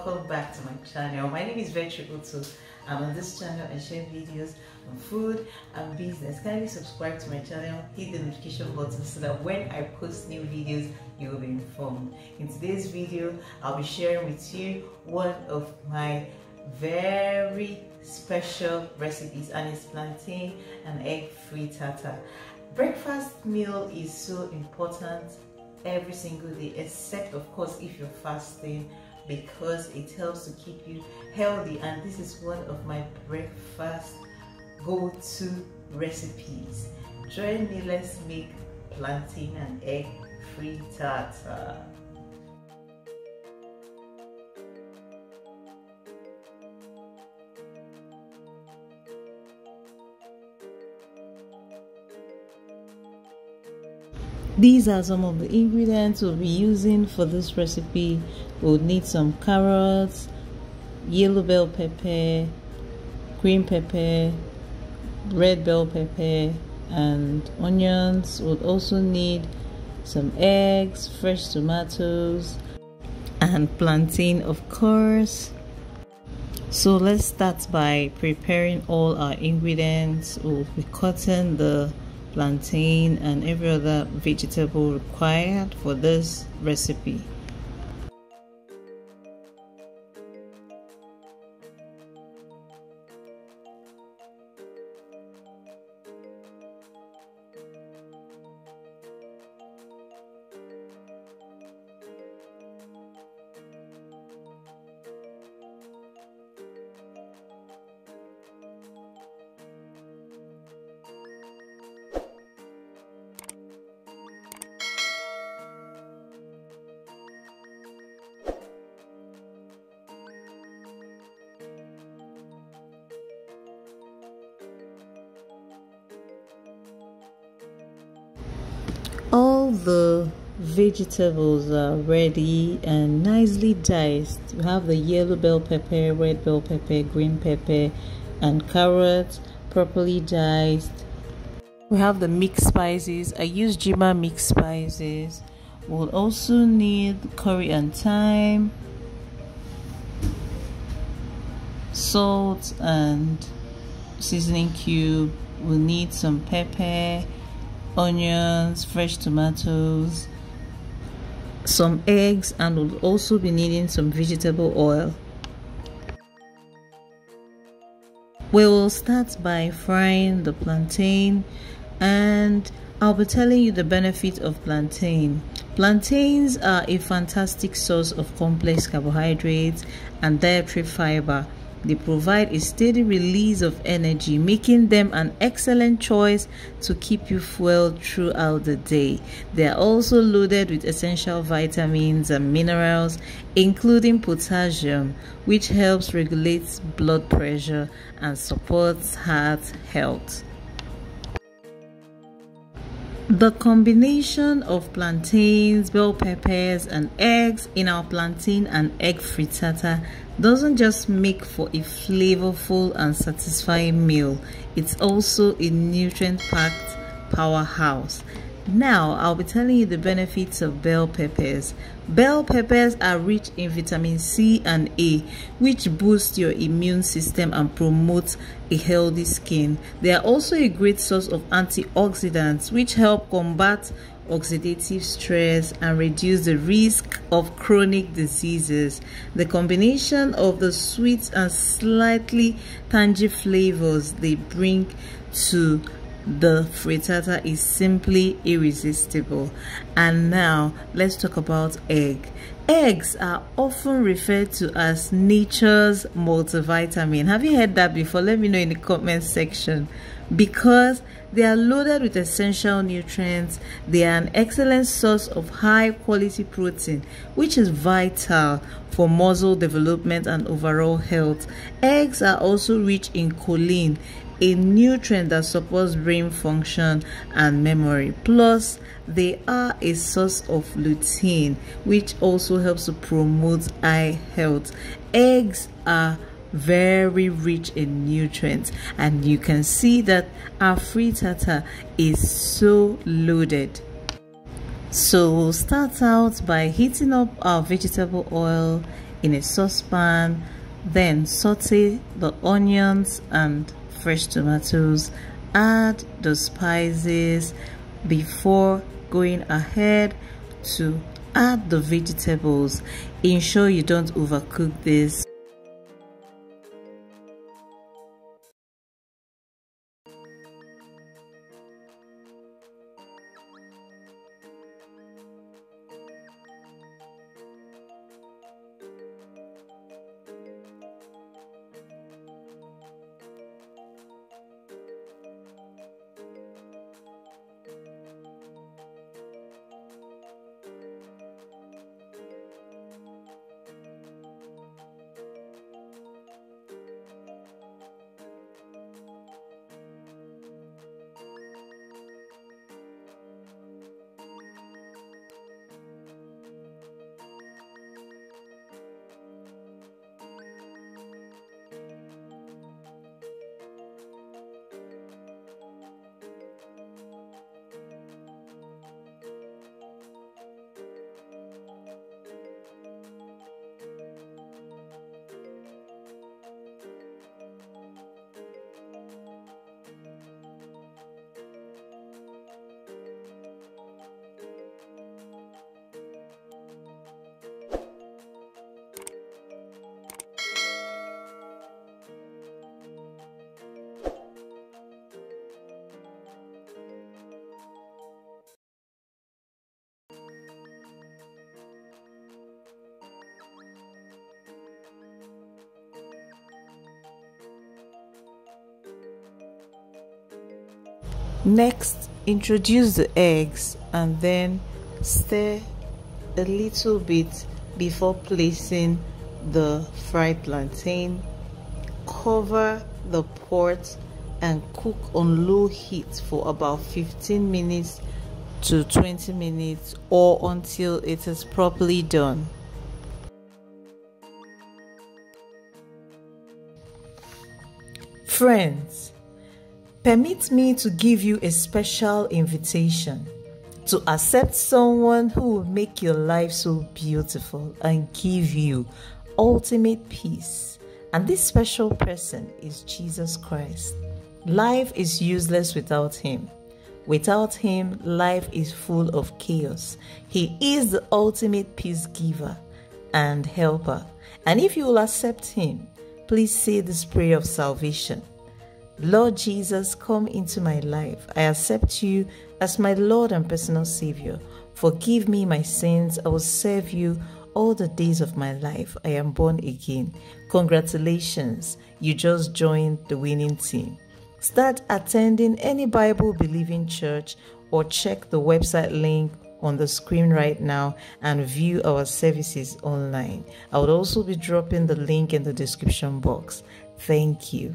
welcome back to my channel. My name is Vetri Uto, and on this channel I share videos on food and business. Kindly subscribe to my channel, hit the notification button so that when I post new videos you will be informed. In today's video I'll be sharing with you one of my very special recipes, and it's plantain and egg frittata. Breakfast meal is so important every single day, except of course if you're fasting, because it helps to keep you healthy, and this is one of my breakfast go-to recipes. Join me, let's make plantain and egg frittata. These are some of the ingredients we'll be using for this recipe. We'll need some carrots, yellow bell pepper, green pepper, red bell pepper, and onions. We'll also need some eggs, fresh tomatoes, and plantain, of course. So let's start by preparing all our ingredients. We'll be cutting the plantain and every other vegetable required for this recipe. All the vegetables are ready and nicely diced. We have the yellow bell pepper, red bell pepper, green pepper, and carrots properly diced. We have the mixed spices. I use Jima mixed spices. We'll also need curry and thyme, salt and seasoning cube. We'll need some pepper, onions, fresh tomatoes, some eggs, and we'll also be needing some vegetable oil. We will start by frying the plantain, and I'll be telling you the benefit of plantain. Plantains are a fantastic source of complex carbohydrates and dietary fiber. They provide a steady release of energy, making them an excellent choice to keep you fueled throughout the day. They are also loaded with essential vitamins and minerals, including potassium, which helps regulate blood pressure and supports heart health. The combination of plantains, bell peppers, and eggs in our plantain and egg frittata doesn't just make for a flavorful and satisfying meal, it's also a nutrient-packed powerhouse. Now I'll be telling you the benefits of bell peppers. Bell peppers are rich in vitamin C and A, which boost your immune system and promote a healthy skin. They are also a great source of antioxidants, which help combat oxidative stress and reduce the risk of chronic diseases. The combination of the sweet and slightly tangy flavors they bring to the frittata is simply irresistible. And now let's talk about egg. Eggs are often referred to as nature's multivitamin. Have you heard that before? Let me know in the comment section. Because they are loaded with essential nutrients, they are an excellent source of high quality protein, which is vital for muscle development and overall health. Eggs are also rich in choline, a nutrient that supports brain function and memory. Plus, they are a source of lutein, which also helps to promote eye health. Eggs are very rich in nutrients, and you can see that our frittata is so loaded. So we'll start out by heating up our vegetable oil in a saucepan. Then saute the onions and fresh tomatoes. Add the spices before going ahead to add the vegetables. Ensure you don't overcook this. Next, introduce the eggs and then stir a little bit before placing the fried plantain. Cover the pot and cook on low heat for about 15 minutes to 20 minutes or until it is properly done. Friends, permit me to give you a special invitation to accept someone who will make your life so beautiful and give you ultimate peace. And this special person is Jesus Christ. Life is useless without him. Without him, life is full of chaos. He is the ultimate peace giver and helper. And if you will accept him, please say this prayer of salvation. Lord Jesus, come into my life. I accept you as my Lord and personal Savior. Forgive me my sins. I will serve you all the days of my life. I am born again. Congratulations, you just joined the winning team. Start attending any Bible-believing church or check the website link on the screen right now and view our services online. I would also be dropping the link in the description box. Thank you.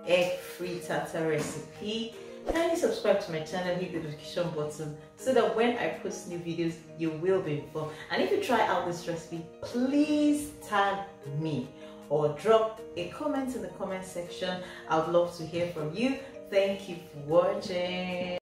egg frittata recipe. Kindly subscribe to my channel, hit the notification button so that when I post new videos, you will be informed. And if you try out this recipe, please tag me or drop a comment in the comment section. I would love to hear from you. Thank you for watching.